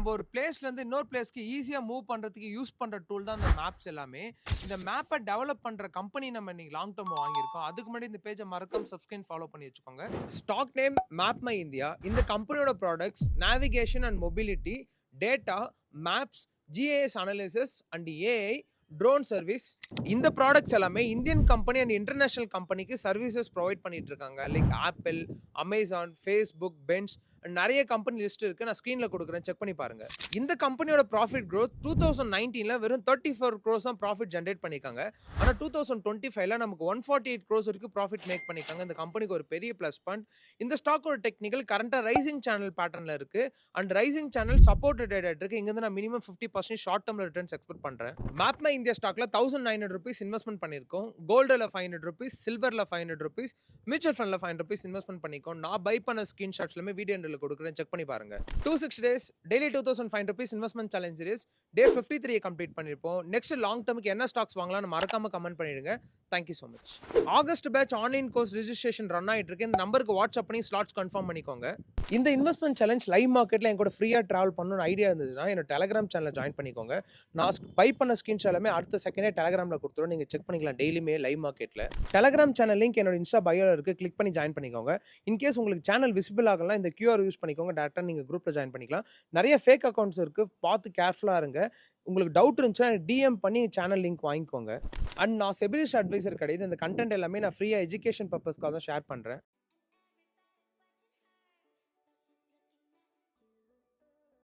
நம்ம ஒரு பிளேஸ்ல இருந்து இன்னொரு பிளேஸ்க்கு ஈஸியா மூவ் பண்றதுக்கு யூஸ் பண்ற டூல் தான் இந்த மேப்ஸ் எல்லாமே. இந்த மேப்பை டெவலப் பண்ற கம்பெனி நம்ம இன்னைக்கு லாங் டர்ம் வாங்கியிருக்கோம். அதுக்கு முன்னாடி இந்த பேஜை மறக்காம சப்ஸ்கிரைப் ஃபாலோ பண்ணி வச்சுக்கோங்க. Stock name map my India. இந்த கம்பெனியோட products navigation and mobility, data, maps, GIS analysis and AI, drone service. இந்த ப்ராடக்ட்ஸ் எல்லாமே இந்தியன் கம்பெனி அண்ட் இன்டர்நேஷனல் கம்பெனிக்கு சர்வீசஸ் ப்ரொவைட் பண்ணிட்டு இருக்காங்க. Like Apple, Amazon, Facebook, Benz, நிறைய கம்பெனி லிஸ்ட் இருக்கு. நான் ஸ்க்ரீன்ல கொடுக்குறேன், செக் பண்ணி பாருங்க. இந்த கம்பெனியோட ப்ராஃபிட் growth 2019ல வெறும் 34 crores தான் ப்ராஃபிட் ஜென்ரேட் பண்ணிருக்காங்க. ஆனா 2025ல நமக்கு 148 crores வரைக்கும் ப்ராஃபிட் மேக் பண்ணிருக்காங்க. இந்த கம்பெனிக்கு ஒரு பெரிய பிளஸ் பாயிண்ட். இந்த ஸ்டாக்கோட டெக்னிக்கல் கரண்டா ரைசிங் சேனல் பேட்டர்ன்ல இருக்கு அண்ட் ரைசிங் சேனல் சப்போர்ட்டட் இருக்கு. இங்க இருந்து நான் மினிமம் 50% ஷார்ட் டர்ம்ல ரிட்டர்ன்ஸ் எக்ஸ்பெக்ட் பண்றேன். மேப் மை இந்தியா ஸ்டாக்ல 1900 rupees இன்வெஸ்ட்மெண்ட் பண்ணிருக்கோம். கோல்டுல 500 rupees, சில்வர்ல 500 rupees, மியூச்சுவல் ஃபண்ட்ல 500 rupees இன்வெஸ்ட்மெண்ட் பண்ணிருக்கோம். நான் பை பண்ண ஸ்கிரீன்ஷாட்ஸ்லமே வீடியோ கொடுக்குறேன், செக் பண்ணி பாருங்க. 260 days daily 2500 rupees investment challenge series day 53 complete பண்ணிருப்போம். நெக்ஸ்ட் லாங் டர்முக்கு என்ன ஸ்டாக்ஸ் வாங்கலாம்னு மறக்காம கமெண்ட் பண்ணிடுங்க. Thank you so much. August batch online course registration run ஆயிட்டு இருக்கு. இந்த நம்பருக்கு வாட்ஸ்அப் பண்ணி ஸ்லாட்ஸ் கன்ஃபார்ம் பண்ணிக்கோங்க. இந்த இன்வெஸ்ட்மெண்ட் சேலஞ்ச் லைவ் மார்க்கெட்ல என் கூட ஃப்ரீயா டிராவல் பண்ணணும்னு ஐடியா இருந்ததுன்னா என்னோட டெலிகிராம் சேனல் ஜாயின் பண்ணிக்கோங்க. நான் பை பண்ண ஸ்கிரீன்ஷாட் எல்லாமே அடுத்த செகண்டே டெலிகிராம்ல கொடுத்துருவோம். நீங்க செக் பண்ணிக்கலாம் டெய்லியுமே லைவ் மார்க்கெட்ல. டெலிகிராம் சேனல் லிங்க் என்னோட இன்ஸ்டா பயோல இருக்கு, கிளிக் பண்ணி ஜாயின் பண்ணிக்கோங்க. இன்கேஸ் உங்களுக்கு சேனல் விசிபிள் ஆகலாம், இந்த QR யூஸ் பண்ணிக்கோங்க. டேரக்டா நீங்க குரூப்ல ஜாயின் பண்ணிக்கலாம். நிறைய ஃபேக் அக்கௌண்ட்ஸ் இருக்கு, பார்த்து கேர்ஃபுல்லா இருங்க. உங்களுக்கு டவுட் இருந்துச்சுன்னா DM பண்ணி சேனல் லிங்க் வாங்கிக்கோங்க. அண்ட் நான் செபிலிஸ்ட் அட்வைசர் கிடையாது. இந்த கண்டென்ட் எல்லாமே நான் ஃப்ரீயா எஜுகேஷன் பர்பஸ்க்காக தான் ஷேர் பண்றேன்.